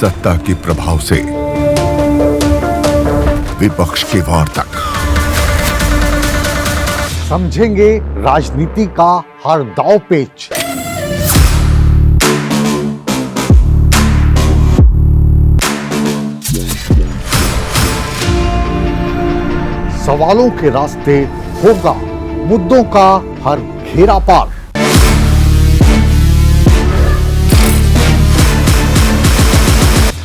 सत्ता के प्रभाव से विपक्ष के वार तक समझेंगे राजनीति का हर दांव पेच। सवालों के रास्ते होगा मुद्दों का हर घेरा पार।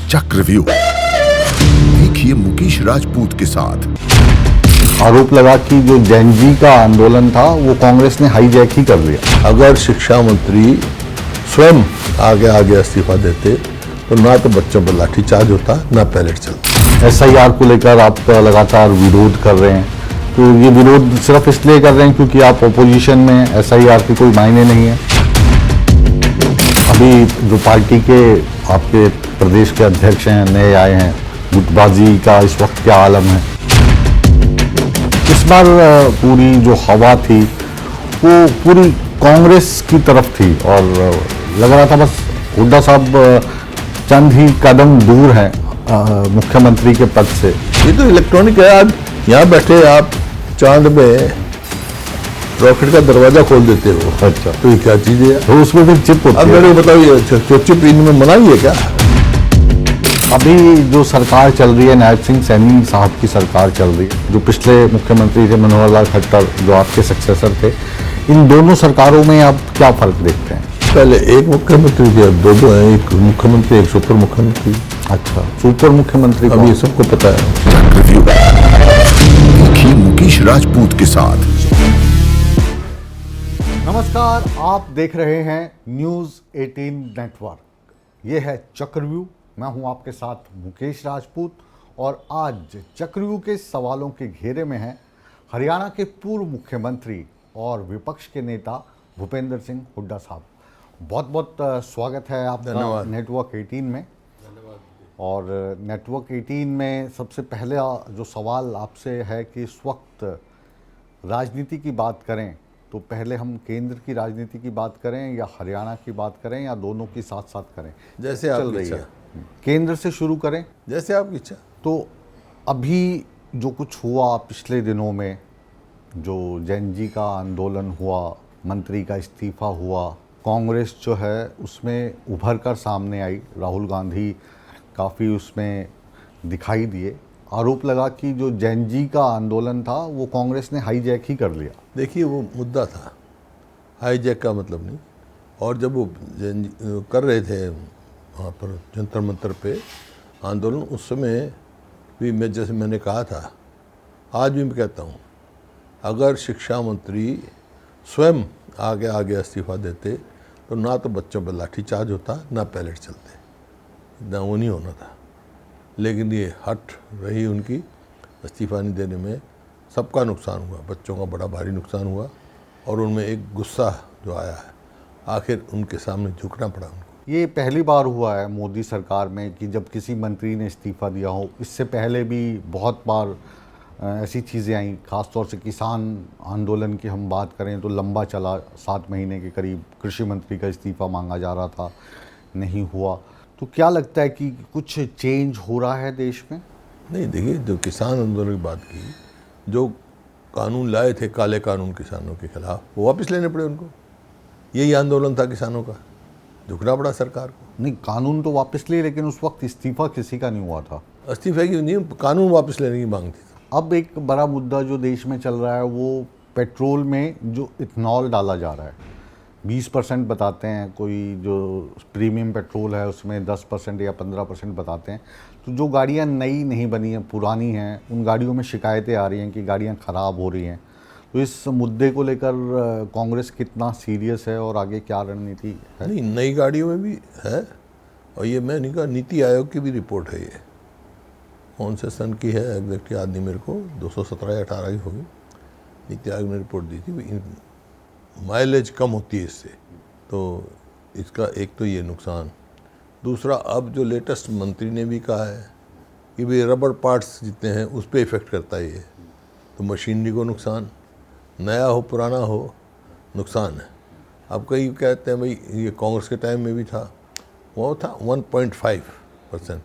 चक्रव्यूह देखिए मुकेश राजपूत के साथ। आरोप लगा कि जो जैन जी का आंदोलन था वो कांग्रेस ने हाईजैक ही कर लिया। अगर शिक्षा मंत्री स्वयं आगे इस्तीफा देते तो ना तो बच्चों पर लाठीचार्ज होता ना पैलेट चलता। SIR को लेकर आप लगातार विरोध कर रहे हैं, तो ये विरोध सिर्फ इसलिए कर रहे हैं क्योंकि आप ओपोजिशन में, SIR के कोई मायने नहीं है। अभी जो पार्टी के आपके प्रदेश के अध्यक्ष हैं, नए आए हैं, गुटबाजी का इस वक्त क्या आलम है? इस बार पूरी जो हवा थी वो पूरी कांग्रेस की तरफ थी और लग रहा था बस हुड्डा साहब चंद ही कदम दूर हैं मुख्यमंत्री के पद से। ये तो इलेक्ट्रॉनिक है। आज यहाँ बैठे आप चांद में रॉकेट का दरवाजा खोल देते हो। अच्छा, तो ये क्या चीज है? तो उसमें फिर चिप होती है। अब मेरे को बताओ, तो चिप इनमें मनाई है क्या? अभी जो सरकार चल रही है, नायब सिंह सैनी साहब की सरकार चल रही है, जो पिछले मुख्यमंत्री थे मनोहर लाल खट्टर, जो आपके सक्सेसर थे, इन दोनों सरकारों में आप क्या फर्क देखते हैं? पहले एक मुख्यमंत्री थे, अब दो हैं। एक मुख्यमंत्री, एक सुपर मुख्यमंत्री। अच्छा, सुपर मुख्यमंत्री अब ये सबको पता है। चक्रव्यूह देखिए मुकेश राजपूत के साथ। नमस्कार, आप देख रहे हैं न्यूज़ 18 नेटवर्क। ये है चक्रव्यूह। मैं हूं आपके साथ मुकेश राजपूत और आज चक्रव्यूह के सवालों के घेरे में हैं हरियाणा के पूर्व मुख्यमंत्री और विपक्ष के नेता भूपेंद्र सिंह हुड्डा साहब। बहुत बहुत स्वागत है आपका नेटवर्क 18 में। और नेटवर्क 18 में सबसे पहले जो सवाल आपसे है कि इस वक्त राजनीति की बात करें तो पहले हम केंद्र की राजनीति की बात करें या हरियाणा की बात करें या दोनों की साथ साथ करें? जैसे चल रही है, केंद्र से शुरू करें। जैसे आपकी इच्छा। तो अभी जो कुछ हुआ पिछले दिनों में, जो जैन जी का आंदोलन हुआ, मंत्री का इस्तीफा हुआ, कांग्रेस जो है उसमें उभर कर सामने आई, राहुल गांधी काफ़ी उसमें दिखाई दिए। आरोप लगा कि जो जैन जी का आंदोलन था वो कांग्रेस ने हाईजैक ही कर लिया। देखिए, वो मुद्दा था, हाईजैक का मतलब नहीं। और जब वो कर रहे थे वहाँ पर जंतर मंतर पे आंदोलन, उस समय भी मैं, जैसे मैंने कहा था, आज भी मैं कहता हूँ, अगर शिक्षा मंत्री स्वयं आगे इस्तीफा देते तो ना तो बच्चों पर लाठीचार्ज होता ना पैलेट चलते, इतना वो नहीं होना था। लेकिन ये हट रही उनकी, इस्तीफा नहीं देने में सबका नुकसान हुआ, बच्चों का बड़ा भारी नुकसान हुआ और उनमें एक गुस्सा जो आया है, आखिर उनके सामने झुकना पड़ा उनको। ये पहली बार हुआ है मोदी सरकार में कि जब किसी मंत्री ने इस्तीफा दिया हो। इससे पहले भी बहुत बार ऐसी चीज़ें आई, ख़ासतौर से किसान आंदोलन की हम बात करें तो लंबा चला, 7 महीने के करीब कृषि मंत्री का इस्तीफा मांगा जा रहा था, नहीं हुआ। तो क्या लगता है कि कुछ चेंज हो रहा है देश में? नहीं, देखिए, जो किसान आंदोलन की बात की, जो कानून लाए थे, काले कानून किसानों के खिलाफ, वो वापस लेने पड़े उनको। यही आंदोलन था किसानों का, झुकना पड़ा सरकार को। नहीं, कानून तो वापस लिए, लेकिन उस वक्त इस्तीफा किसी का नहीं हुआ था। इस्तीफे की नहीं, कानून वापस लेने की मांग थी। अब एक बड़ा मुद्दा जो देश में चल रहा है वो पेट्रोल में जो इथनॉल डाला जा रहा है, 20% बताते हैं, कोई जो प्रीमियम पेट्रोल है उसमें 10% या 15% बताते हैं। तो जो गाड़ियां नई नहीं बनी हैं, पुरानी हैं, उन गाड़ियों में शिकायतें आ रही हैं कि गाड़ियां ख़राब हो रही हैं। तो इस मुद्दे को लेकर कांग्रेस कितना सीरियस है और आगे क्या रणनीति है? नहीं, नई गाड़ियों में भी है, और ये मैं नहीं कहा, नीति आयोग की भी रिपोर्ट है। ये कौन से सन की है एग्जैक्ट याद नहीं मेरे को, 217 या 18 की होगी। नीति आयोग ने रिपोर्ट दी थी, माइलेज कम होती है इससे, तो इसका एक तो ये नुकसान। दूसरा, अब जो लेटेस्ट मंत्री ने भी कहा है कि भाई रबड़ पार्ट्स जितने हैं उस पर इफ़ेक्ट करता है ये, तो मशीनरी को नुकसान, नया हो पुराना हो नुकसान है। अब कई कहते हैं भाई ये कांग्रेस के टाइम में भी था, वो था 1.5 1.5%।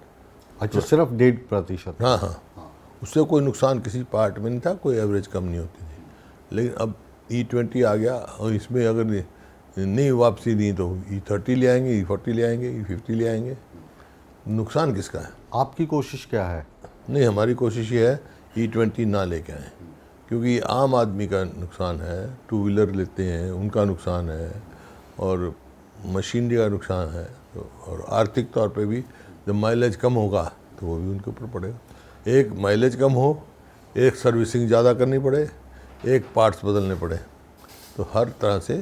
अच्छा, सिर्फ 1.5%। हाँ हाँ, उससे कोई नुकसान किसी पार्ट में नहीं था, कोई एवरेज कम नहीं होती थी। लेकिन अब E20 आ गया और इसमें अगर नहीं वापसी दी तो E30 ले आएंगे, E40 ले आएंगे, E50 ले आएंगे। नुकसान किसका है? आपकी कोशिश क्या है? नहीं, हमारी कोशिश ये है E20 ना लेके आएँ, क्योंकि आम आदमी का नुकसान है, टू व्हीलर लेते हैं उनका नुकसान है, और मशीनरी का नुकसान है, और आर्थिक तौर पे भी जब माइलेज कम होगा तो वो भी उनके ऊपर पड़ेगा। एक माइलेज कम हो, एक सर्विसिंग ज़्यादा करनी पड़े, एक पार्ट्स बदलने पड़े, तो हर तरह से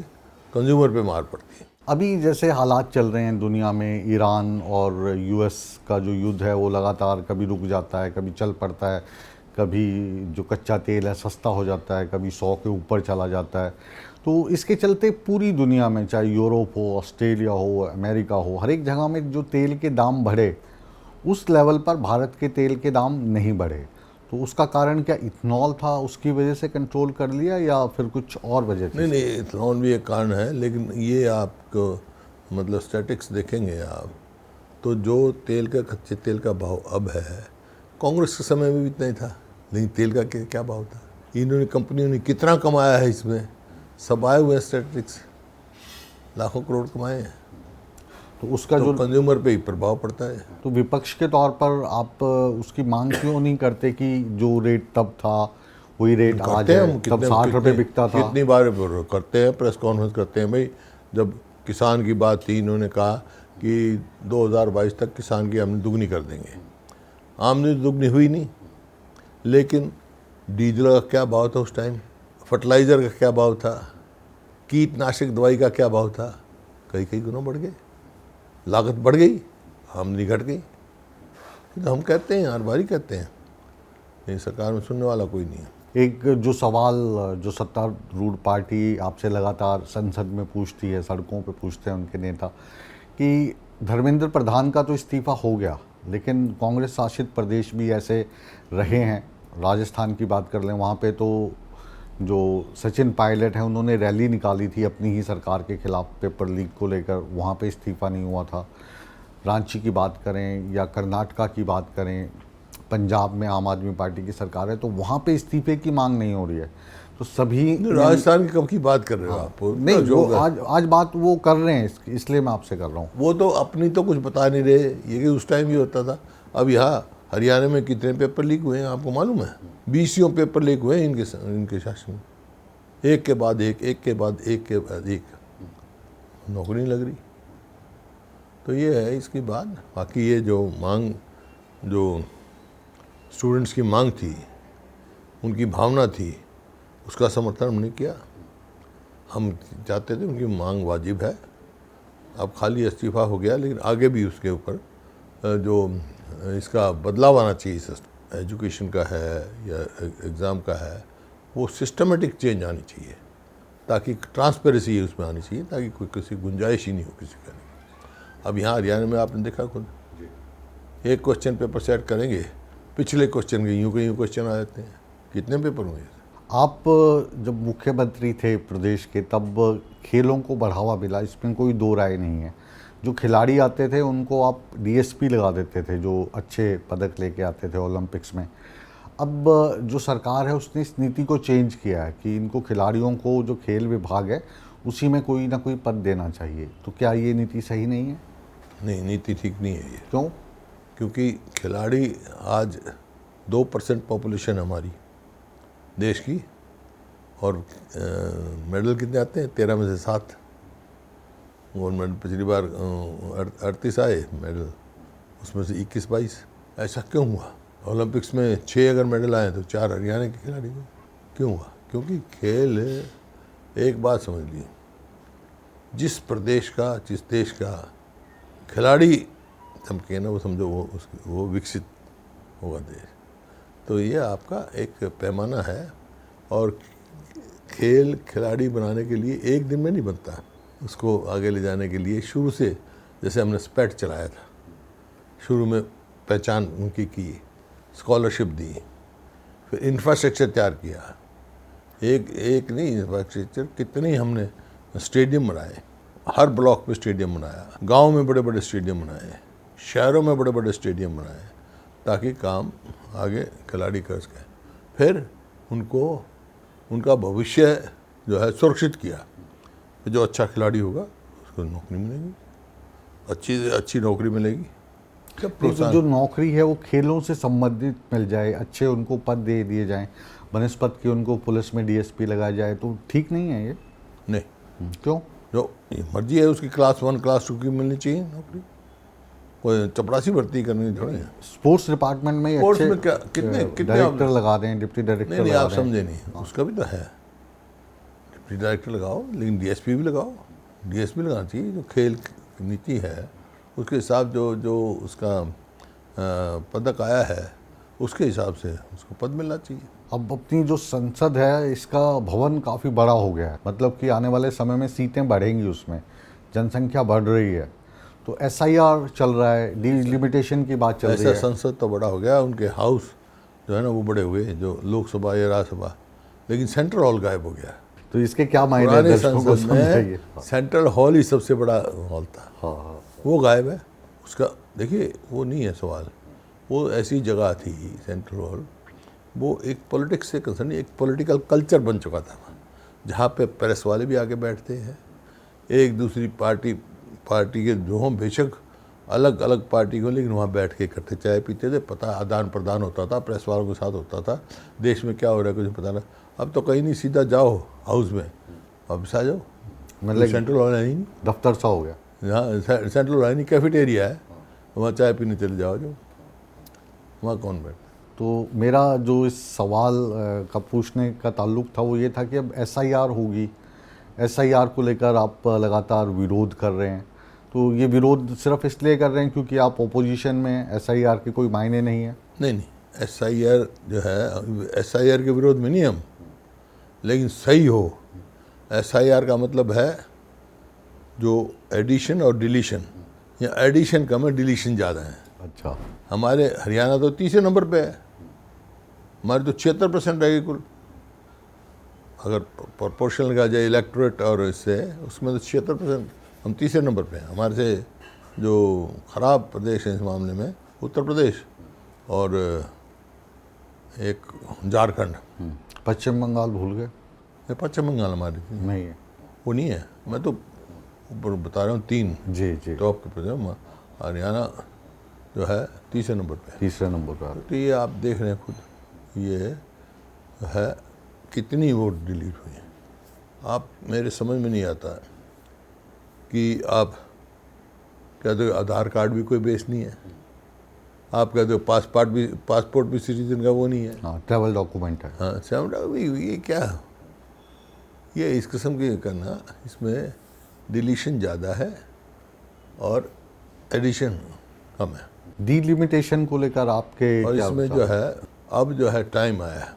कंज्यूमर पे मार पड़ती है। अभी जैसे हालात चल रहे हैं दुनिया में, ईरान और यूएस का जो युद्ध है वो लगातार कभी रुक जाता है, कभी चल पड़ता है, कभी जो कच्चा तेल है सस्ता हो जाता है, कभी 100 के ऊपर चला जाता है। तो इसके चलते पूरी दुनिया में, चाहे यूरोप हो, ऑस्ट्रेलिया हो, अमेरिका हो, हर एक जगह में जो तेल के दाम बढ़े, उस लेवल पर भारत के तेल के दाम नहीं बढ़े। तो उसका कारण क्या इथेनॉल था, उसकी वजह से कंट्रोल कर लिया, या फिर कुछ और वजह थी? नहीं, इथेनॉल भी एक कारण है, लेकिन ये आपको मतलब स्टैटिक्स देखेंगे आप तो जो तेल का, कच्चे तेल का भाव अब है, कांग्रेस के समय में भी इतना ही था, लेकिन तेल का क्या भाव था? इन्होंने, कंपनियों ने कितना कमाया है इसमें, सब आए हुए स्टैटिस्टिक्स, लाखों करोड़ कमाए हैं। तो उसका तो जो कंज्यूमर पे ही प्रभाव पड़ता है। तो विपक्ष के तौर पर आप उसकी मांग क्यों नहीं करते कि जो रेट तब था वही रेट आज करते हैं है? हम, तब 60 रुपये बिकता था। कितनी बार करते हैं, प्रेस कॉन्फ्रेंस करते हैं भाई। जब किसान की बात थी, इन्होंने कहा कि 2022 तक किसान की आमदनी दुगनी कर देंगे। आमदनी दुगनी हुई नहीं, लेकिन डीजल का क्या भाव था उस टाइम, फर्टिलाइज़र का क्या भाव था, कीटनाशक दवाई का क्या भाव था, कई कई गुना बढ़ गए, लागत बढ़ गई, आमदनी घट गई। तो हम कहते हैं, हर बार ही कहते हैं, लेकिन सरकार में सुनने वाला कोई नहीं है। एक जो सवाल जो सत्तारूढ़ पार्टी आपसे लगातार संसद में पूछती है, सड़कों पे पूछते हैं उनके नेता, कि धर्मेंद्र प्रधान का तो इस्तीफा हो गया, लेकिन कांग्रेस शासित प्रदेश भी ऐसे रहे हैं। राजस्थान की बात कर लें, वहाँ पे तो जो सचिन पायलट हैं उन्होंने रैली निकाली थी अपनी ही सरकार के खिलाफ पेपर लीक को लेकर, वहाँ पे इस्तीफा नहीं हुआ था। रांची की बात करें या कर्नाटका की बात करें, पंजाब में आम आदमी पार्टी की सरकार है, तो वहाँ पे इस्तीफे की मांग नहीं हो रही है। तो सभी राजस्थान की कब की बात कर रहे हो आप? नहीं, जो वो आज बात वो कर रहे हैं, इसलिए मैं आपसे कर रहा हूँ। वो तो अपनी तो कुछ बता नहीं रहे, ये कि उस टाइम भी होता था। अब यहाँ हरियाणा में कितने पेपर लीक हुए हैं आपको मालूम है? 20 पेपर लीक हुए हैं इनके शासन में, एक के बाद एक, एक के बाद एक के बाद एक, नौकरी नहीं लग रही। तो ये है इसकी बात। बाकी ये जो मांग, जो स्टूडेंट्स की मांग थी, उनकी भावना थी, उसका समर्थन हमने किया। हम चाहते थे उनकी मांग वाजिब है। अब खाली इस्तीफा हो गया, लेकिन आगे भी उसके ऊपर जो इसका बदलाव आना चाहिए, एजुकेशन का है या एग्ज़ाम का है, वो सिस्टमेटिक चेंज आनी चाहिए, ताकि ट्रांसपेरेंसी उसमें आनी चाहिए, ताकि कोई किसी गुंजाइश ही नहीं हो किसी का नहीं। अब यहाँ हरियाणा में आपने देखा खुद, एक क्वेश्चन पेपर सेट करेंगे, पिछले क्वेश्चन के यूँ क्वेश्चन आ जाते हैं। कितने पेपर हुए? आप जब मुख्यमंत्री थे प्रदेश के, तब खेलों को बढ़ावा मिला, इसमें कोई दो राय नहीं है। जो खिलाड़ी आते थे उनको आप डीएसपी लगा देते थे, जो अच्छे पदक लेके आते थे ओलंपिक्स में। अब जो सरकार है उसने इस नीति को चेंज किया है कि इनको खिलाड़ियों को, जो खेल विभाग है उसी में कोई ना कोई पद देना चाहिए। तो क्या ये नीति सही नहीं है? नहीं, नीति ठीक नहीं है ये। क्यों? क्योंकि खिलाड़ी आज 2% पॉपुलेशन हमारी देश की, और मेडल कितने आते हैं? 13 में से 7 गोल्ड मेडल। पिछली बार 38 आए मेडल, उसमें से 21-22। ऐसा क्यों हुआ? ओलंपिक्स में 6 अगर मेडल आए तो 4 हरियाणा के खिलाड़ी को क्यों हुआ? क्योंकि खेल, एक बात समझ लीजिए, जिस प्रदेश का, जिस देश का खिलाड़ी चमके ना, वो समझो वो विकसित होगा देश। तो ये आपका एक पैमाना है, और खेल खिलाड़ी बनाने के लिए एक दिन में नहीं बनता। उसको आगे ले जाने के लिए शुरू से, जैसे हमने स्पेट चलाया था, शुरू में पहचान उनकी की, स्कॉलरशिप दी, फिर इंफ्रास्ट्रक्चर तैयार किया। एक नहीं, इंफ्रास्ट्रक्चर कितने हमने स्टेडियम बनाए, हर ब्लॉक पे स्टेडियम बनाया, गांव में बड़े बड़े स्टेडियम बनाए, शहरों में बड़े बड़े स्टेडियम बनाए ताकि काम आगे खिलाड़ी कर सकें। फिर उनको उनका भविष्य जो है सुरक्षित किया, जो अच्छा खिलाड़ी होगा उसको नौकरी मिलेगी, अच्छी नौकरी मिलेगी। जब तो जो नौकरी है वो खेलों से संबंधित मिल जाए, अच्छे उनको पद दे दिए जाएं, बनस्पत की उनको पुलिस में डीएसपी लगाया जाए, तो ठीक नहीं है ये? नहीं, क्यों? जो मर्जी है उसकी क्लास 1 क्लास 2 की मिलनी चाहिए नौकरी, कोई चपरासी भर्ती करनी थोड़ी है। स्पोर्ट्स डिपार्टमेंट में स्पोर्ट्स अच्छे में क्या कितने डायरेक्टर लगा दें, डिप्टी डायरेक्टर नहीं लगा आप दें। समझे नहीं, उसका भी तो है, डिप्टी डायरेक्टर लगाओ, लेकिन डीएसपी भी लगाओ। डीएसपी लगाना चाहिए, जो खेल की नीति है उसके हिसाब जो उसका पदक आया है उसके हिसाब से उसको पद मिलना चाहिए। अब अपनी जो संसद है इसका भवन काफ़ी बड़ा हो गया है, मतलब कि आने वाले समय में सीटें बढ़ेंगी, उसमें जनसंख्या बढ़ रही है, तो एसआईआर चल रहा है, डिलिमिटेशन की बात चल रही ऐसा है। संसद तो बड़ा हो गया, उनके हाउस जो है ना वो बड़े हुए, जो लोकसभा या राज्यसभा, लेकिन सेंट्रल हॉल गायब हो गया। तो इसके क्या मायने पुराने दर्शकों को संसद समझाइए। में सेंट्रल हॉल ही सबसे बड़ा हॉल था, हाँ, वो गायब है। उसका देखिए वो नहीं है सवाल, वो ऐसी जगह थी सेंट्रल हॉल, वो एक पॉलिटिक्स से कंसर्न, एक पॉलिटिकल कल्चर बन चुका था जहाँ पे प्रेस वाले भी आके बैठते हैं, एक दूसरी पार्टी के जो हम बेशक अलग अलग पार्टी को, लेकिन वहाँ बैठ के इकट्ठे चाय पीते थे, पता आदान प्रदान होता था, प्रेस वालों के साथ होता था, देश में क्या हो रहा है कुछ पता ना। अब तो कहीं नहीं, सीधा जाओ हाउस में, वापस आ जाओ, मतलब सेंट्रल हॉल है ही नहीं, दफ्तर सा हो गया। यहाँ सेंट्रल हॉल है नहीं, कैफेटेरिया है, वहाँ चाय पीने चले जाओ, जो वहाँ कौन बैठता। तो मेरा जो इस सवाल का पूछने का ताल्लुक था वो ये था कि अब एसआईआर होगी, एसआईआर को लेकर आप लगातार विरोध कर रहे हैं, तो ये विरोध सिर्फ इसलिए कर रहे हैं क्योंकि आप ओपोजिशन में, एसआईआर के कोई मायने नहीं है? नहीं, एसआईआर जो है, एसआईआर के विरोध में नहीं हम, लेकिन सही हो। एसआईआर का मतलब है जो एडिशन और डिलीशन, या एडिशन कम है, डिलीशन ज़्यादा है। अच्छा, हमारे हरियाणा तो 30 नंबर पे है, हमारे तो 76% रहेगी कुल, अगर प्रोपोर्शनल का जाए इलेक्टोरेट और इससे, उसमें तो 76%, हम 30 नंबर पे हैं। हमारे से जो ख़राब प्रदेश है इस मामले में उत्तर प्रदेश और एक झारखंड। पश्चिम बंगाल भूल गए? ये पश्चिम बंगाल हमारी थी, नहीं है, वो नहीं है, मैं तो ऊपर बता रहा हूँ 3 जी जी, टॉप के प्रदेश। हरियाणा जो है 30 नंबर पे है। तीसरे नंबर पर। तो ये आप देख रहे हैं खुद, ये है कितनी वोट डिलीट हुई है। आप, मेरे समझ में नहीं आता कि आप कहते हो आधार कार्ड भी कोई बेस नहीं है, आप कहते हो पासपोर्ट भी सिटीजन का वो नहीं है, हाँ, ट्रैवल डॉक्यूमेंट है। हाँ ये क्या, ये इस किस्म की करना, इसमें डिलीशन ज़्यादा है और एडिशन कम है। डिलिमिटेशन को लेकर आपके और क्या इसमें विचार जो है, अब जो है टाइम आया है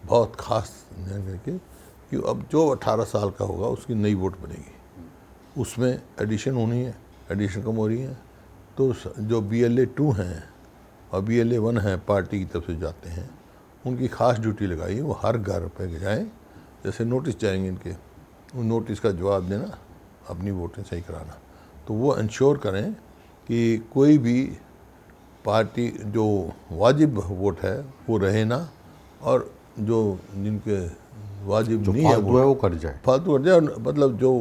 बहुत ख़ास ध्यान करके कि अब जो 18 साल का होगा उसकी नई वोट बनेगी, उसमें एडिशन होनी है, एडिशन कम हो रही है। तो जो BLA 2 हैं और BLA 1 हैं, पार्टी की तरफ से जाते हैं, उनकी ख़ास ड्यूटी लगाई है, वो हर घर पे जाएँ, जैसे नोटिस जाएंगे इनके, उन नोटिस का जवाब देना, अपनी वोटें सही कराना। तो वो इंश्योर करें कि कोई भी पार्टी जो वाजिब वोट है वो रहे ना, और जो जिनके वाजिब जो नहीं है फालतू है वो कट जाए। फालतू कट जाए, मतलब जो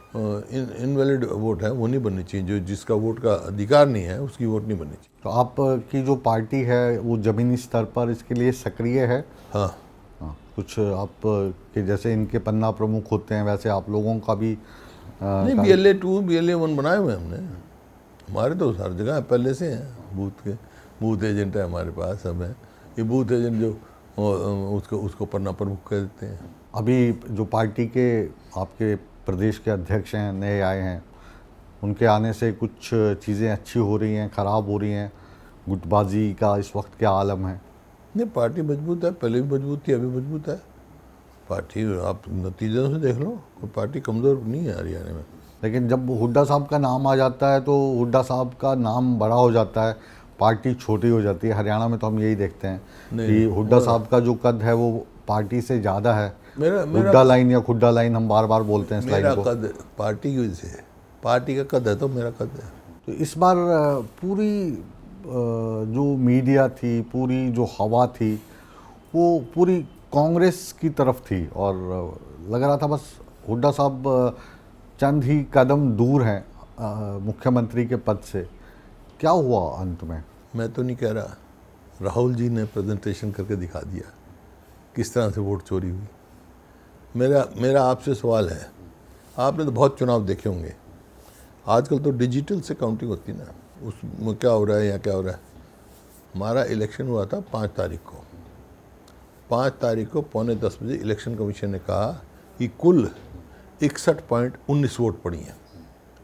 इनवैलिड वोट है वो नहीं बननी चाहिए, जो जिसका वोट का अधिकार नहीं है उसकी वोट नहीं बननी चाहिए। तो आपकी जो पार्टी है वो ज़मीनी स्तर पर इसके लिए सक्रिय है? हाँ, हाँ, कुछ आप के जैसे इनके पन्ना प्रमुख होते हैं वैसे आप लोगों का भी नहीं, BLA 2 BLA 1 बनाए हुए हमने, हमारे तो हर जगह पहले से हैं, बूथ एजेंट है हमारे पास, सब है। ये बूथ एजेंट जो उसको पन्ना प्रमुख कह देते हैं। अभी जो पार्टी के आपके प्रदेश के अध्यक्ष हैं, नए आए हैं, उनके आने से कुछ चीज़ें अच्छी हो रही हैं, ख़राब हो रही हैं, गुटबाजी का इस वक्त क्या आलम है? नहीं, पार्टी मजबूत है, पहले भी मजबूत थी, अभी मजबूत है पार्टी। आप नतीजों से देख लो, कोई पार्टी कमज़ोर नहीं है हरियाणा में। लेकिन जब हुड्डा साहब का नाम आ जाता है तो हुड्डा साहब का नाम बड़ा हो जाता है, पार्टी छोटी हो जाती है। हरियाणा में तो हम यही देखते हैं कि हुड्डा साहब का जो कद है वो पार्टी से ज़्यादा है। हुड्डा लाइन या खुड्डा लाइन हम बार बार बोलते हैं इस लाइन को। मेरा कद पार्टी की वजह से, पार्टी का कद है तो मेरा कद है। तो इस बार पूरी जो मीडिया थी, पूरी जो हवा थी, वो पूरी कांग्रेस की तरफ थी और लग रहा था बस हुड्डा साहब चंद ही कदम दूर हैं मुख्यमंत्री के पद से। क्या हुआ अंत में? मैं तो नहीं कह रहा, राहुल जी ने प्रेजेंटेशन करके दिखा दिया किस तरह से वोट चोरी हुई। मेरा आपसे सवाल है, आपने तो बहुत चुनाव देखे होंगे, आजकल तो डिजिटल से काउंटिंग होती है ना, उसमें क्या हो रहा है या क्या हो रहा है। हमारा इलेक्शन हुआ था 5 तारीख को। 5 तारीख को 9:45 बजे इलेक्शन कमीशन ने कहा कि कुल 61.19 वोट पड़ी हैं,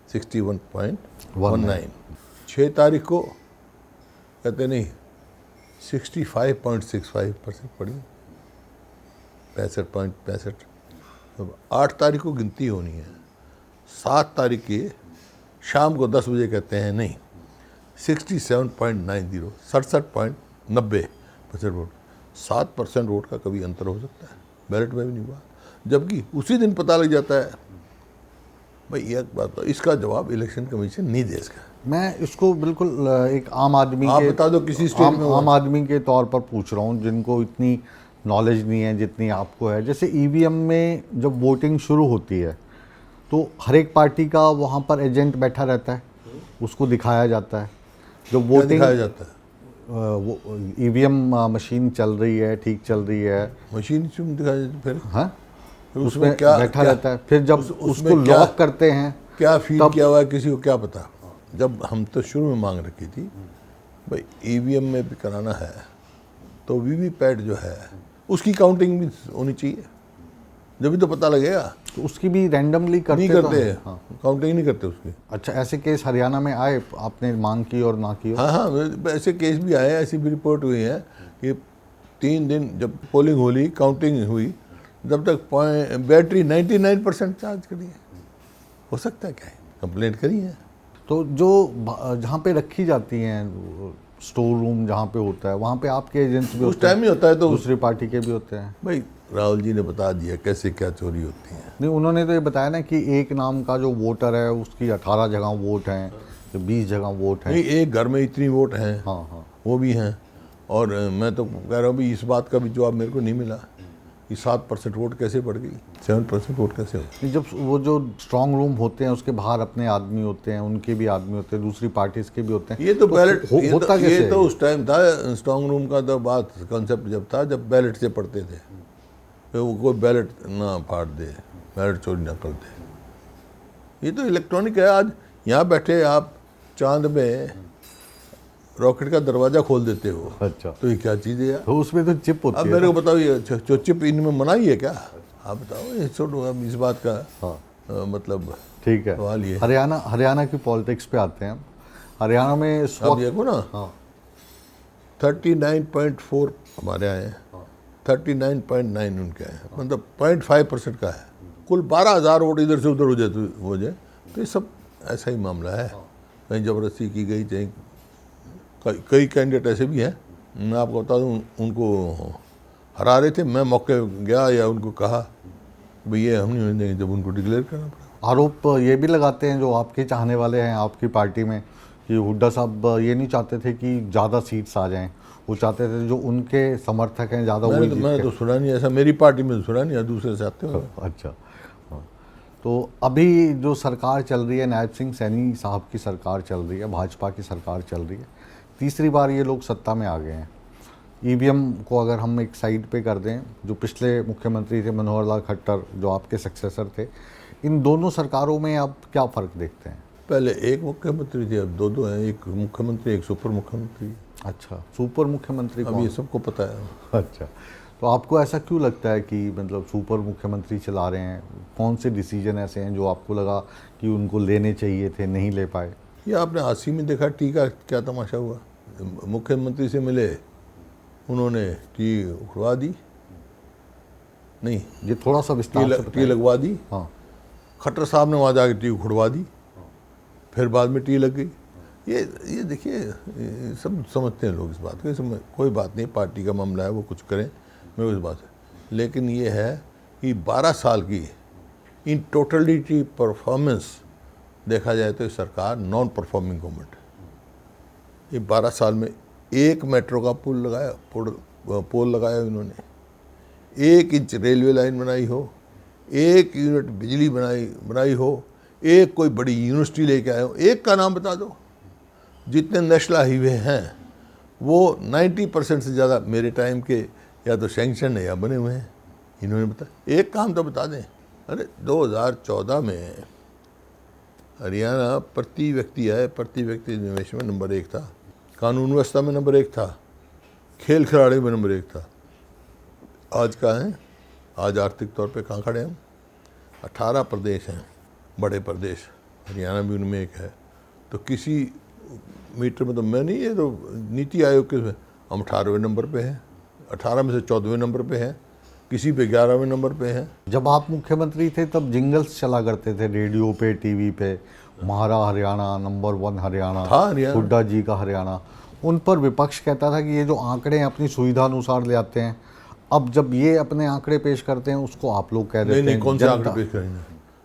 61.19। 6 तारीख को कहते नहीं 65.65% पड़ी, 65.65। 8 तारीख को गिनती होनी है, 7 तारीख की शाम को 10 बजे कहते हैं नहीं 67.90, 67.90% वोट। 7% वोट का कभी अंतर हो सकता है, बैलेट में भी नहीं हुआ, जबकि उसी दिन पता लग जाता है। भाई एक बात, इसका जवाब इलेक्शन कमीशन नहीं दे सका। मैं इसको बिल्कुल एक आम आदमी आप के बता दो किसी स्टेट में आम आदमी के तौर पर पूछ रहा हूँ, जिनको इतनी नॉलेज नहीं है जितनी आपको है। जैसे ईवीएम में जब वोटिंग शुरू होती है तो हर एक पार्टी का वहाँ पर एजेंट बैठा रहता है, उसको दिखाया जाता है जब वोटिंग दिखाया जाता है। वो ईवीएम मशीन चल रही है, ठीक चल रही है, मशीन क्यों दिखाया जाता है फिर? हाँ, फिर उसमें क्या बैठा क्या, रहता है। फिर जब उसमें उसको क्या- लॉक करते हैं क्या फीड तब- किया हुआ है किसी को क्या पता। जब हम तो शुरू में मांग रखी थी भाई ईवीएम में भी कराना है तो वीवीपैट जो है उसकी काउंटिंग भी होनी चाहिए, जब भी तो पता लगेगा। तो उसकी भी रैंडमली करते नहीं तो करते, हैं। हाँ। काउंटिंग नहीं करते उसकी। अच्छा, ऐसे केस हरियाणा में आए, आपने मांग की और ना की हो? हाँ हाँ, ऐसे केस भी आए, ऐसी भी रिपोर्ट हुई है कि 3 दिन जब पोलिंग होली, काउंटिंग हुई, जब तक बैटरी 99% चार्ज करी है। हो सकता है क्या है, कंप्लेंट करी है। तो जो जहाँ पे रखी जाती हैं, स्टोर रूम जहाँ पे होता है, वहाँ पे आपके एजेंट्स भी उस होते हैं, टाइम ही होता है तो दूसरी पार्टी के भी होते हैं? भाई राहुल जी ने बता दिया कैसे क्या चोरी होती है। नहीं, उन्होंने तो ये बताया ना कि एक नाम का जो वोटर है उसकी 18 जगह वोट हैं, 20 जगह वोट हैं। नहीं, एक घर में इतनी वोट हैं, हाँ हाँ। वो भी हैं। और मैं तो कह रहा हूँ भी इस बात का भी जवाब मेरे को नहीं मिला कि 7% वोट कैसे बढ़ गई, 7% वोट कैसे हो। नहीं, जब वो जो स्ट्रांग रूम होते हैं उसके बाहर अपने आदमी होते हैं, उनके भी आदमी होते हैं, दूसरी पार्टीज के भी होते हैं। ये तो बैलेट होता कैसे ये है? तो उस टाइम था स्ट्रांग रूम का, तो बात कॉन्सेप्ट जब था जब बैलेट से पढ़ते थे, तो वो कोई बैलेट ना फाड़ दे, बैलेट चोरी ना कर दे। ये तो इलेक्ट्रॉनिक है। आज यहाँ बैठे आप चांद में रॉकेट का दरवाजा खोल देते हो। अच्छा, तो ये क्या चीज़ है यार? तो उसमें तो चिप होती अब है। मेरे को बताओ, ये जो चिप इनमें मनाही है क्या? आप बताओ, ये छोड़ो अब इस बात का हाँ, मतलब ठीक है। सवाल ये। हरियाणा की पॉलिटिक्स पे आते हैं। हरियाणा में इस अब वक्त देखो ना, हाँ 39.4 हमारे आए हैं, 39.9 उनके हैं, मतलब 0.5% का है। कुल 12,000 वोट इधर से उधर हो जाए तो ये सब ऐसा ही मामला है। कहीं ज़बरदस्ती की गई, कहीं कई कैंडिडेट ऐसे भी हैं, मैं आपको बता दूं, उनको हरा रहे थे, मैं मौके गया या उनको कहा भाई ये हम नहीं होने देंगे, जब उनको डिक्लेयर करना पड़ा। आरोप ये भी लगाते हैं जो आपके चाहने वाले हैं आपकी पार्टी में कि हुड्डा साहब ये नहीं चाहते थे कि ज़्यादा सीट्स आ जाएं, वो चाहते थे जो उनके समर्थक हैं ज़्यादा वही जीत मैंने के। तो सुना नहीं ऐसा, मेरी पार्टी में तो सुना नहीं, या दूसरे से आते हो। अच्छा, हाँ। तो अभी जो सरकार चल रही है, नायब सिंह सैनी साहब की सरकार चल रही है, भाजपा की सरकार चल रही है, तीसरी बार ये लोग सत्ता में आ गए हैं। ईवीएम को अगर हम एक साइड पे कर दें, जो पिछले मुख्यमंत्री थे मनोहर लाल खट्टर, जो आपके सक्सेसर थे, इन दोनों सरकारों में आप क्या फ़र्क देखते हैं? पहले एक मुख्यमंत्री थे, अब दो हैं, एक मुख्यमंत्री एक सुपर मुख्यमंत्री। अच्छा, सुपर मुख्यमंत्री अब ये सबको पता है। अच्छा, तो आपको ऐसा क्यों लगता है कि मतलब सुपर मुख्यमंत्री चला रहे हैं? कौन से डिसीजन ऐसे हैं जो आपको लगा कि उनको लेने चाहिए थे, नहीं ले पाए? ये आपने हासी में देखा टी का क्या तमाशा हुआ। मुख्यमंत्री से मिले, उन्होंने टी उखड़वा दी, नहीं ये थोड़ा सा विस्तार से टी बताइए। लगवा दी। हाँ, खट्टर साहब ने वहाँ जाके टी उखड़वा दी, फिर बाद में टी लग गई। ये देखिए, ये सब समझते हैं लोग इस बात को, इसमें कोई बात नहीं, पार्टी का मामला है, वो कुछ करें, मैं उस बात से। लेकिन ये है कि 12 साल की इन टोटलिटी परफॉर्मेंस देखा जाए तो ये सरकार नॉन परफॉर्मिंग गवर्नमेंट है। ये 12 साल में एक मेट्रो का पोल लगाया इन्होंने, 1 इंच रेलवे लाइन बनाई हो, 1 यूनिट बिजली बनाई हो, एक कोई बड़ी यूनिवर्सिटी लेके आए हो, एक का नाम बता दो। जितने नेशनल हाईवे हैं वो 90% से ज़्यादा मेरे टाइम के या तो सैंक्शन है या बने हुए हैं। इन्होंने बता एक काम तो बता दें। अरे 2014 में हरियाणा प्रति व्यक्ति निवेश में नंबर 1 था, कानून व्यवस्था में नंबर 1 था, खेल खिलाड़ी में नंबर 1 था। आज कहाँ हैं? आज आर्थिक तौर पे कहाँ खड़े हैं हम? 18 प्रदेश हैं, बड़े प्रदेश, हरियाणा भी उनमें एक है। तो किसी मीटर में तो मैं नहीं, ये तो नीति आयोग के हम 18वें नंबर पे हैं, 18 में से 14वें नंबर पे हैं, किसी पे 11वें नंबर पे हैं। जब आप मुख्यमंत्री थे तब जिंगल्स चला करते थे रेडियो पे, टीवी पे, महारा हरियाणा, नंबर 1 हरियाणा, था हरियाणा। हुड्डा जी का हरियाणा। उन पर विपक्ष कहता था कि ये जो आंकड़े हैं अपनी सुविधा अनुसार ले आते हैं। अब जब ये अपने आंकड़े पेश करते हैं उसको आप लोग कह देते हैं नहीं, कौन से आंकड़े पेश करेंगे?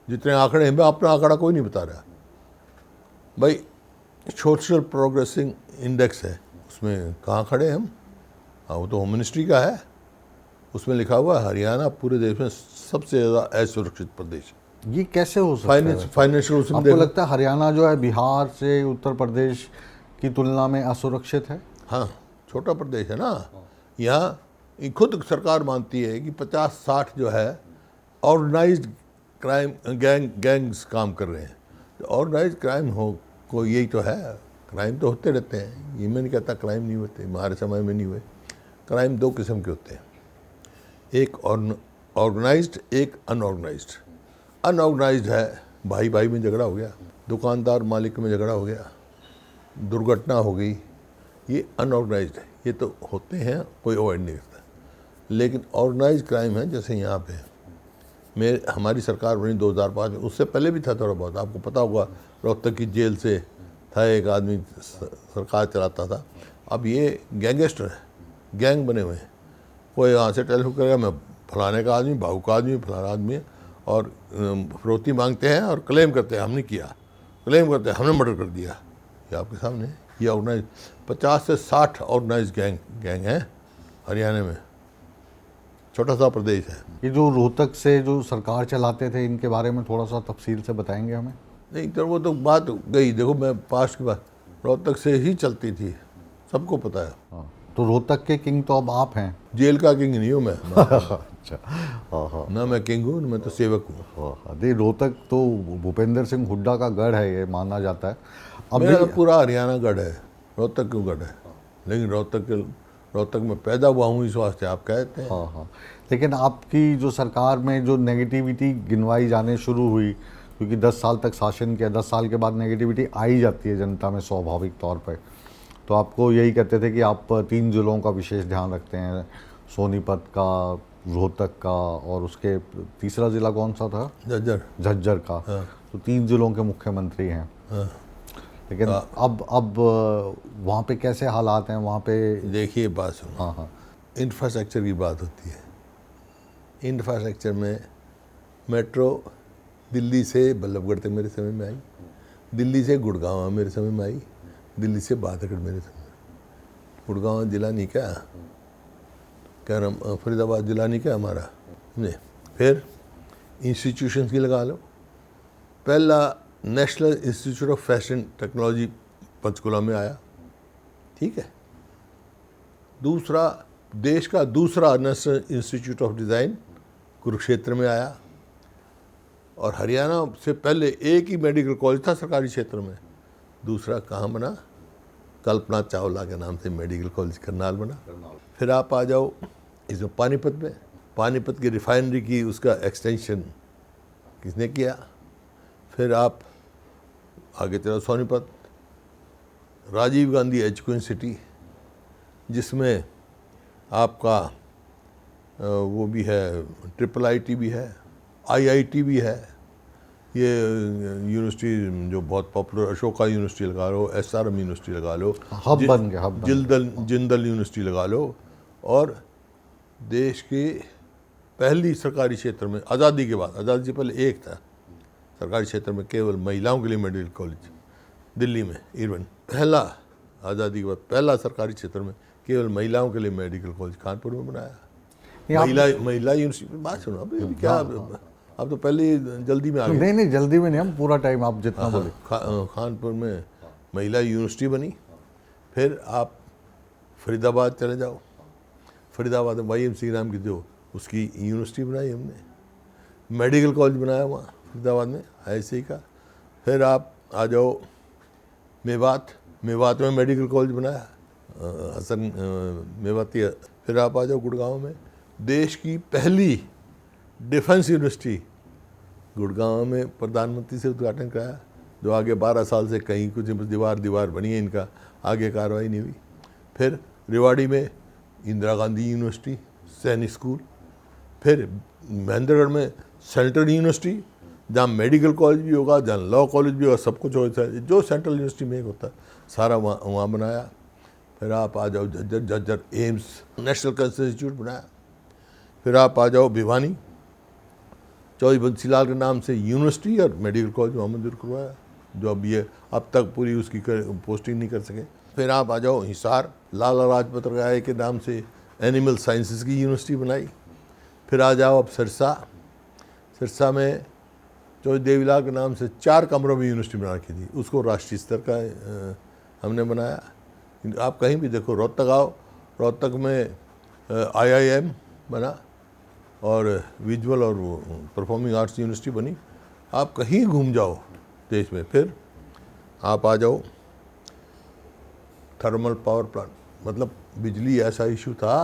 जितने आंकड़े हैं मैं अपना आंकड़ा कोई नहीं बता रहा भाई। सोशल प्रोग्रेसिंग इंडेक्स है, उसमें कहाँ खड़े हैं हम? हाँ, वो तो होम मिनिस्ट्री का है, उसमें लिखा हुआ है हरियाणा पूरे देश में सबसे ज़्यादा असुरक्षित प्रदेश। ये कैसे हो सकता है? फाइनेंशियल आपको लगता है हरियाणा जो है बिहार से उत्तर प्रदेश की तुलना में असुरक्षित है? हाँ, छोटा प्रदेश है ना। यहाँ खुद सरकार मानती है कि 50-60 जो है ऑर्गेनाइज्ड क्राइम गैंग्स काम कर रहे हैं। ऑर्गेनाइज्ड क्राइम हो को यही तो है, क्राइम तो होते रहते हैं, ये मैं नहीं कहता क्राइम नहीं होते, हमारे समय में नहीं हुए। क्राइम 2 किस्म के होते हैं, एक ऑर्गेनाइज्ड, एक अनऑर्गेनाइज्ड। अनऑर्गेनाइज्ड है भाई भाई में झगड़ा हो गया, दुकानदार मालिक में झगड़ा हो गया, दुर्घटना हो गई, ये अनऑर्गेनाइज्ड है। ये तो होते हैं, कोई अवॉइड नहीं करता। लेकिन ऑर्गेनाइज्ड क्राइम है, जैसे यहाँ पे हमारी सरकार बनी 2005 में, उससे पहले भी था थोड़ा बहुत। आपको पता होगा रोहतक की जेल से था एक आदमी, सरकार चलाता था। अब ये गैंगस्टर है, गैंग बने हुए हैं। कोई यहाँ से टेलीफोन करेगा मैं फलाने का आदमी, बाहू का आदमी, फलाना आदमी है, और फिरौती मांगते हैं और क्लेम करते हैं हमने किया, क्लेम करते हैं हमने मर्डर कर दिया। ये आपके सामने है। ये ऑर्गेनाइज 50 से 60 ऑर्गेनाइज गैंग हैं हरियाणा में, छोटा सा प्रदेश है। ये जो रोहतक से जो सरकार चलाते थे, इनके बारे में थोड़ा सा तफसील से बताएंगे हमें? नहीं तो वो तो बात गई, देखो मैं पास्ट की बात, रोहतक से ही चलती थी, सबको पता है। हाँ, तो रोहतक के किंग तो अब आप हैं। जेल का किंग नहीं हूँ मैं। अच्छा, हाँ, ना मैं किंग हूँ, मैं तो सेवक हूँ। नहीं, रोहतक तो भूपेंद्र सिंह हुड्डा का गढ़ है, ये माना जाता है। अब मेरा पूरा हरियाणा गढ़ है, रोहतक क्यों गढ़ है? लेकिन रोहतक में पैदा हुआ हूँ, इस वास्ते आप कहते हैं। हाँ, लेकिन आपकी जो सरकार में जो नेगेटिविटी गिनवाई जाने शुरू हुई, क्योंकि 10 साल तक शासन किया, 10 साल के बाद नेगेटिविटी आई जाती है जनता में स्वाभाविक तौर पर। तो आपको यही कहते थे कि आप 3 जिलों का विशेष ध्यान रखते हैं, सोनीपत का, रोहतक का, और उसके तीसरा ज़िला कौन सा था? झज्जर का। हाँ। तो 3 जिलों के मुख्यमंत्री हैं। हाँ। लेकिन अब वहाँ पे कैसे हालात हैं वहाँ पे? देखिए बात सुनो। हाँ, इंफ्रास्ट्रक्चर की बात होती है। इंफ्रास्ट्रक्चर में मेट्रो दिल्ली से बल्लभगढ़ तक मेरे समय में आई, दिल्ली से गुड़गांव मेरे समय में आई, दिल्ली से बादरगढ़ मेरे समय में। गुड़गांव जिला नहीं क्या, कह रहा फरीदाबाद जिला नहीं क्या हमारा नहीं। फिर इंस्टीट्यूशंस की लगा लो। पहला national institute of fashion technology Panchkula में आया, ठीक है। दूसरा, देश का दूसरा national institute of design Kurukshetra में आया। और हरियाणा से पहले एक ही मेडिकल कॉलेज था सरकारी क्षेत्र में, दूसरा कहाँ बना? कल्पना चावला के नाम से मेडिकल कॉलेज करनाल बना। फिर आप आ जाओ इसमें पानीपत में, पानीपत की रिफाइनरी की उसका एक्सटेंशन किसने किया? फिर आप आगे चलो सोनीपत, राजीव गांधी एजुकेशन सिटी, जिसमें आपका वो भी है, IIIT भी है, IIT भी है। ये यूनिवर्सिटी जो बहुत पॉपुलर, अशोका यूनिवर्सिटी लगा लो, SRM यूनिवर्सिटी लगा लो, हब बन गया, जिंदल यूनिवर्सिटी लगा लो। और देश की पहली सरकारी क्षेत्र में आज़ादी के बाद, आज़ादी से पहले एक था, सरकारी क्षेत्र में केवल महिलाओं के लिए मेडिकल कॉलेज दिल्ली में इरविन, पहला आज़ादी के बाद पहला सरकारी क्षेत्र में केवल महिलाओं के लिए मेडिकल कॉलेज कानपुर में बनाया। महिला यूनिवर्सिटी, बात सुनो अभी क्या, अब तो पहले ही जल्दी में आ गए। नहीं जल्दी में नहीं, हम पूरा टाइम आप जितना बोले। कानपुर में महिला यूनिवर्सिटी बनी। फिर आप फरीदाबाद चले जाओ, फरीदाबाद में YMCA नाम की जो उसकी यूनिवर्सिटी बनाई हमने, मेडिकल कॉलेज बनाया वहाँ फरीदाबाद में IISc का। फिर आप आ जाओ मेवात में मेडिकल कॉलेज बनाया हसन मेवाती। फिर आप आ जाओ गुड़गांव में देश की पहली डिफेंस यूनिवर्सिटी गुड़गांव में प्रधानमंत्री से उद्घाटन कराया, जो आगे 12 साल से कहीं कुछ दीवार बनी है, इनका आगे कार्रवाई नहीं हुई। फिर रेवाड़ी में इंदिरा गांधी यूनिवर्सिटी सैनिक स्कूल। फिर महेंद्रगढ़ में सेंट्रल यूनिवर्सिटी, जहाँ मेडिकल कॉलेज भी होगा, जहाँ लॉ कॉलेज भी होगा, सब कुछ होता है जो सेंट्रल यूनिवर्सिटी में एक होता है, सारा वहाँ बनाया। फिर आप आ जाओ Jhajjar AIIMS national cancer institute बनाया। फिर आप आ जाओ भिवानी, चौधरी बंसीलाल के नाम से यूनिवर्सिटी और मेडिकल कॉलेज वहाँ मंजूर करवाया, जो अब तक पूरी उसकी पोस्टिंग नहीं कर सके। फिर आप आ जाओ हिसार, लाला लाजपत राय के नाम से एनिमल साइंसेज की यूनिवर्सिटी बनाई। फिर आ जाओ अब सिरसा में चौधरी देवीलाल के नाम से 4 कमरों में यूनिवर्सिटी बना रखी थी, उसको राष्ट्रीय स्तर का हमने बनाया। आप कहीं भी देखो, रोहतक आओ, रोहतक में IIM बना और विजुअल और परफॉर्मिंग आर्ट्स यूनिवर्सिटी बनी। आप कहीं घूम जाओ देश में। फिर आप आ जाओ थर्मल पावर प्लांट, मतलब बिजली ऐसा इशू था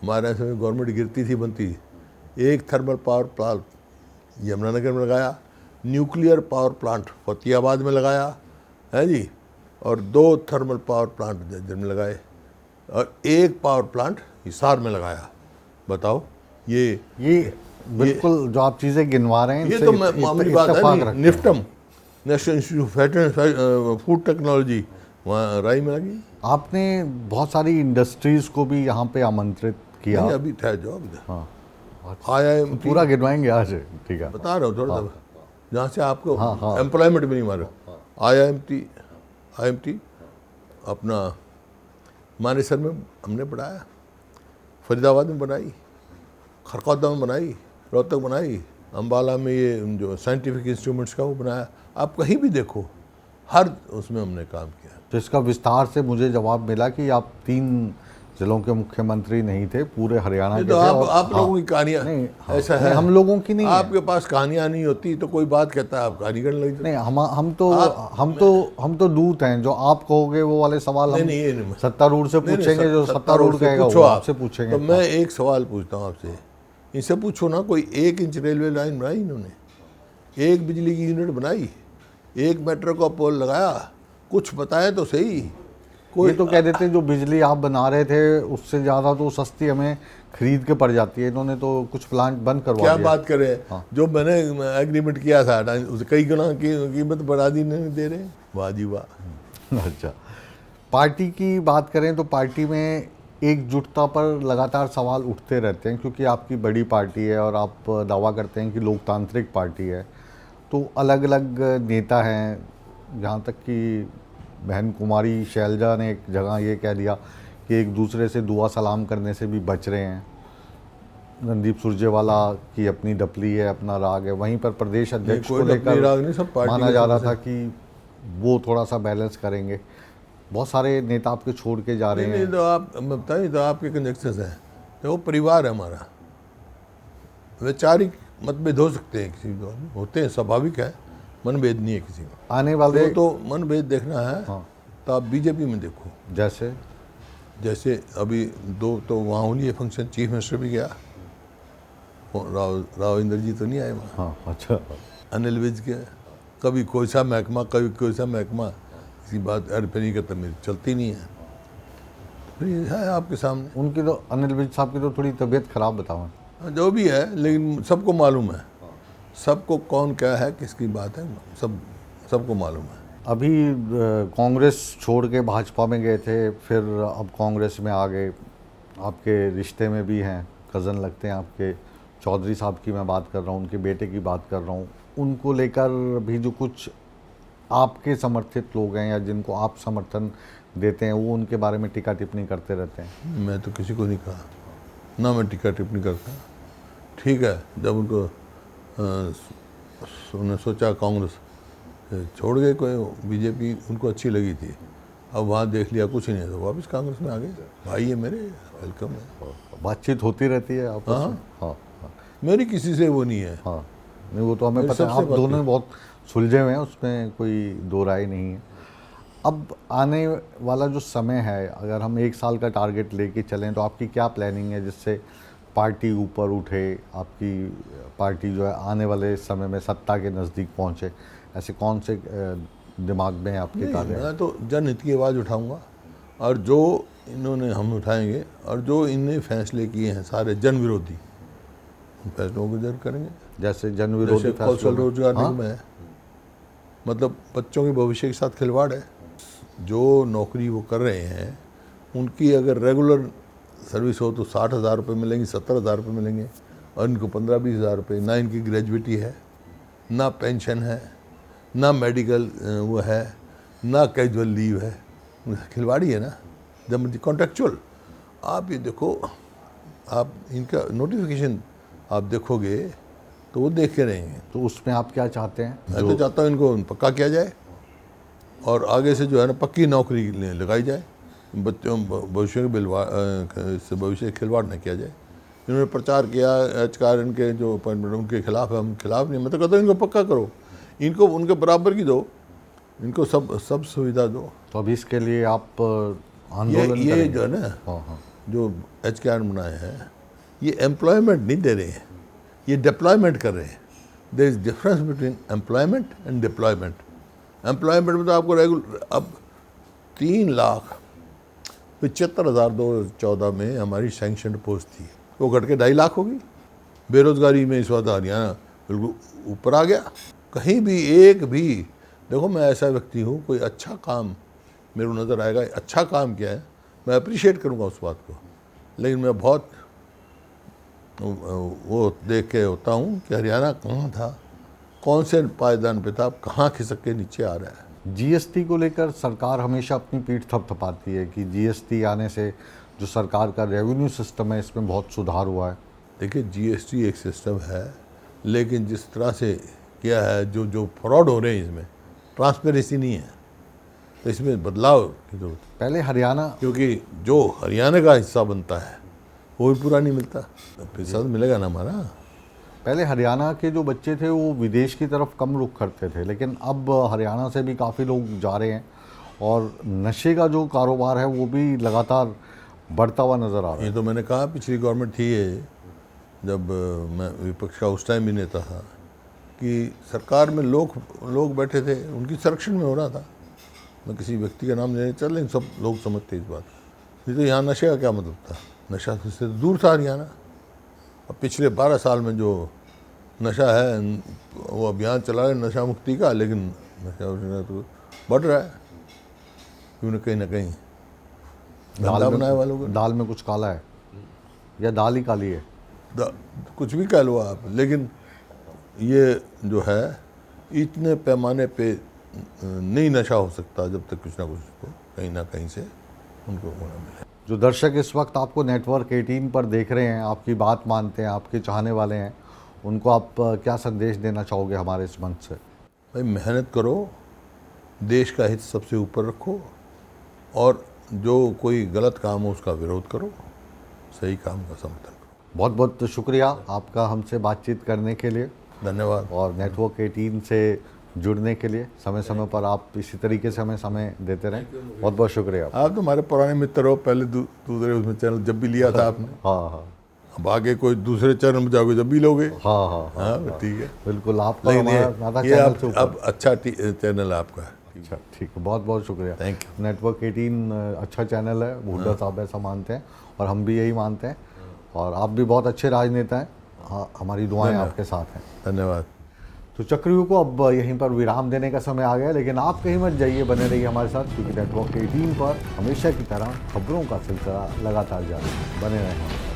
हमारे यहाँ से, गवर्नमेंट गिरती थी बनती थी। एक थर्मल पावर प्लांट यमुनानगर में लगाया, न्यूक्लियर पावर प्लांट फतेहाबाद में लगाया है जी, और 2 थर्मल पावर प्लांट जज्जर में लगाए, और 1 पावर प्लांट हिसार में लगाया। बताओ ये बिल्कुल जो आप चीज़ें गिनवा रहे हैं, ये तो मामूली बात है। NIFTEM national institute food technology वहाँ राई में लगी। आपने बहुत सारी इंडस्ट्रीज को भी यहाँ पे आमंत्रित किया। अभी ठहर जाओ, अभी हाँ, IIM पूरा गिनवाएंगे आज, ठीक है, बता रहा हूँ थोड़ा सा, जहाँ से आपको हाँ। एम्प्लॉयमेंट भी नहीं मारे। IIMT अपना मानेसर में हमने पढ़ाया, फरीदाबाद में बनाई, खरकौदा में बनाई, रोहतक बनाई, अम्बाला में ये जो साइंटिफिक इंस्ट्रूमेंट्स का वो बनाया। आप कहीं भी देखो, हर उसमें हमने काम किया। तो इसका विस्तार से मुझे जवाब मिला कि आप 3 जिलों के मुख्यमंत्री नहीं थे, पूरे हरियाणा के तो थे। आप लोगों की कहानियाँ ऐसा है, हम लोगों की नहीं, आपके पास कहानियाँ नहीं होती तो कोई बात कहता है आप कहानी करने लगे। नहीं, हम तो दूत हैं, जो आप कहोगे वो वाले सवाल हम सत्तारूढ़ से पूछेंगे, जो सत्तारूढ़ कहेगा वो आपसे पूछेंगे। तो मैं एक सवाल पूछता हूँ आपसे, इनसे पूछो ना, कोई 1 इंच रेलवे लाइन बनाई इन्होंने, 1 बिजली की यूनिट बनाई, 1 मेट्रो का पोल लगाया, कुछ बताया तो सही। ये तो कह देते जो बिजली आप बना रहे थे उससे ज़्यादा तो सस्ती हमें खरीद के पड़ जाती है, इन्होंने तो कुछ प्लांट बंद करवा दिया। क्या बात करें, हाँ। जो मैंने एग्रीमेंट किया था उसे कई गुना की कीमत बढ़ा दी, नहीं दे रहे। वाह जी वाह। अच्छा, पार्टी की बात करें तो पार्टी में एकजुटता पर लगातार सवाल उठते रहते हैं, क्योंकि आपकी बड़ी पार्टी है और आप दावा करते हैं कि लोकतांत्रिक पार्टी है, तो अलग अलग नेता हैं। जहाँ तक कि बहन कुमारी शैलजा ने एक जगह ये कह दिया कि एक दूसरे से दुआ सलाम करने से भी बच रहे हैं। रणदीप सुरजेवाला की अपनी डपली है, अपना राग है। वहीं पर प्रदेश अध्यक्ष को लेकर माना जा रहा था कि वो थोड़ा सा बैलेंस करेंगे। बहुत सारे नेता आपके छोड़ के जा रहे हैं। तो आप बताइए, तो आपके कंजक्शंस हैं, तो वो परिवार है हमारा, वैचारिक मतभेद हो सकते हैं, किसी को होते हैं, स्वाभाविक है, मनभेद नहीं है किसी को। आने वाले तो मनभेद देखना है, हाँ। तो आप बीजेपी में देखो, जैसे अभी 2 तो वहाँ होनी है फंक्शन, चीफ मिनिस्टर भी गया, राव इंद्रजीत तो नहीं आए वहाँ। हाँ, अच्छा। अनिल विज के कभी कोई सा महकमा, कभी कोई सा महकमा, इसी बात नहीं करता, मेरी चलती नहीं है। फिर है आपके सामने। उनकी तो, अनिल विज साहब की तो थोड़ी तबीयत खराब बताओ। जो भी है, लेकिन सबको मालूम है, सबको कौन क्या है, किसकी बात है, सबको मालूम है। अभी कांग्रेस छोड़ के भाजपा में गए थे, फिर अब कांग्रेस में आ गए। आपके रिश्ते में भी हैं, कज़न लगते हैं आपके, चौधरी साहब की मैं बात कर रहा हूँ, उनके बेटे की बात कर रहा हूँ। उनको लेकर भी जो कुछ आपके समर्थित लोग हैं या जिनको आप समर्थन देते हैं वो उनके बारे में टीका टिप्पणी करते रहते हैं? मैं तो किसी को नहीं कहा, ना मैं टीका टिप्पणी करता। ठीक है, जब उनको उन्होंने सोचा कांग्रेस छोड़ गए, कोई बीजेपी उनको अच्छी लगी थी, अब वहाँ देख लिया कुछ ही नहीं तो वापस कांग्रेस में आ गए। भाई है मेरे, वेलकम है। बातचीत होती रहती है आपस में? हाँ हाँ मेरी किसी से वो नहीं है। हाँ, नहीं वो तो हमें मेरी पता है, सबसे आप बात दोनों है। बहुत सुलझे हुए हैं, उसमें कोई दो राय नहीं है। अब आने वाला जो समय है, अगर हम 1 साल का टारगेट लेके चलें तो आपकी क्या प्लानिंग है जिससे पार्टी ऊपर उठे, आपकी पार्टी जो है आने वाले समय में सत्ता के नज़दीक पहुंचे? ऐसे कौन से दिमाग में आपके नहीं, कार्य हैं? मैं तो जनहित की आवाज़ उठाऊंगा, और जो इन्होंने हम उठाएंगे, और जो इनने फैसले किए हैं सारे जन विरोधी, उन फैसलों को जरूर करेंगे। जैसे जन विरोधी जैसे कौशल फैसलों में? रोजगार हाँ? निगम है, मतलब बच्चों के भविष्य के साथ खिलवाड़ है। जो नौकरी वो कर रहे हैं उनकी अगर रेगुलर सर्विस हो तो 60,000 रुपये मिलेंगे, 70,000 रुपये मिलेंगे, और इनको 15-20 हज़ार रुपये। ना इनकी ग्रेजुएटी है, ना पेंशन है, ना मेडिकल वो है, ना कैजुअल लीव है। खिलवाड़ी है ना, जब कॉन्ट्रेक्चुअल। आप ये देखो, आप इनका नोटिफिकेशन आप देखोगे तो वो देख के रहेंगे। तो उसमें आप क्या चाहते हैं? मैं तो चाहता हूँ इनको पक्का किया जाए, और आगे से जो है ना पक्की नौकरी लगाई जाए, बच्चों भविष्य के भविष्य के खिलवाड़ न किया जाए। इन्होंने प्रचार किया एचकार इनके जो अपॉइंटमेंट उनके खिलाफ है, हम खिलाफ नहीं। मैं तो कहता हूँ इनको पक्का करो, इनको उनके बराबर की दो, इनको सब सुविधा दो। तो अभी इसके लिए आप ये आंदोलन ये करेंगे? जो है ना, हाँ हाँ, जो एचकार बनाए हैं, ये एम्प्लॉयमेंट नहीं दे रहे हैं, ये डिप्लॉयमेंट कर रहे हैं। There is difference between employment and deployment. Employment में तो आपको रेगुलर, अब 3,75,000 2014 में हमारी सैंक्शन पोस्ट थी, वो घट के 2.5 लाख होगी। बेरोजगारी में इस वक्त हरियाणा बिल्कुल ऊपर आ गया। कहीं भी एक भी देखो, मैं ऐसा व्यक्ति हूँ, कोई अच्छा काम मेरे को नज़र आएगा, अच्छा काम किया है, मैं अप्रिशिएट करूँगा उस बात को। लेकिन मैं बहुत वो देख के होता हूँ कि हरियाणा कहाँ था, कौन से पायदान पे था, अब कहाँ खिसक के नीचे आ रहा है। जीएसटी को लेकर सरकार हमेशा अपनी पीठ थपथपाती है कि जीएसटी आने से जो सरकार का रेवेन्यू सिस्टम है इसमें बहुत सुधार हुआ है। देखिए, जीएसटी एक सिस्टम है, लेकिन जिस तरह से किया है, जो फ्रॉड हो रहे हैं, इसमें ट्रांसपेरेंसी नहीं है, तो इसमें बदलाव की जरूरत है। पहले हरियाणा, क्योंकि जो हरियाणा का हिस्सा बनता है वो भी पूरा नहीं मिलता, पैसा तो मिलेगा ना हमारा। पहले हरियाणा के जो बच्चे थे वो विदेश की तरफ कम रुख करते थे, लेकिन अब हरियाणा से भी काफ़ी लोग जा रहे हैं और नशे का जो कारोबार है वो भी लगातार बढ़ता हुआ नज़र आ रहा है। ये तो मैंने कहा, पिछली गवर्नमेंट थी ये, जब मैं विपक्ष का उस टाइम भी नेता था, कि सरकार में लोग बैठे थे, उनकी संरक्षण में हो रहा था। मैं किसी व्यक्ति का नाम लेने चल, लेकिन सब लोग समझते इस बात को। तो यहाँ नशे का क्या मतलब था? नशा से दूर था हरियाणा। अब पिछले 12 साल में जो नशा है, वो अभियान चला है नशा मुक्ति का, लेकिन नशा तो बढ़ रहा है, क्यों न कहीं धंधा बनाए वालों को। दाल में कुछ काला है या दाल ही काली है? कुछ भी कह लो आप, लेकिन ये जो है इतने पैमाने पे नहीं नशा हो सकता जब तक कुछ ना कहीं से उनको होना मिले। जो दर्शक इस वक्त आपको नेटवर्क 18 पर देख रहे हैं, आपकी बात मानते हैं, आपके चाहने वाले हैं, उनको आप क्या संदेश देना चाहोगे हमारे इस मंच से? भाई, मेहनत करो, देश का हित सबसे ऊपर रखो, और जो कोई गलत काम हो उसका विरोध करो, सही काम का समर्थन करो। बहुत बहुत शुक्रिया आपका हमसे बातचीत करने के लिए, धन्यवाद। और नेटवर्क 18 से जुड़ने के लिए समय समय पर आप इसी तरीके से हमें समय देते रहें। बहुत बहुत शुक्रिया। आप तो हमारे पुराने मित्र हो, पहले दूसरे उसमें चैनल जब भी लिया था आपने। हाँ हाँ अब आगे कोई दूसरे चैनल में जाओगे जब भी लोगे। हाँ हाँ हाँ, हाँ, ठीक है। बिल्कुल। आप लेकिन हमारा ये चैनल से अब ऊपर। अच्छा चैनल है आपका। अच्छा, ठीक है, बहुत बहुत शुक्रिया। Thank you. नेटवर्क 18 अच्छा चैनल है, हुड्डा साहब ऐसा मानते हैं और हम भी यही मानते हैं, और आप भी बहुत अच्छे राजनेता हैं। हाँ, हमारी दुआएं आपके साथ हैं। धन्यवाद। तो चक्रव्यूह को अब यहीं पर विराम देने का समय आ गया, लेकिन आप कहीं मत जाइए, बने रहिए हमारे साथ, क्योंकि नेटवर्क 18 पर हमेशा की तरह खबरों का सिलसिला लगातार जारी है। बने रहें।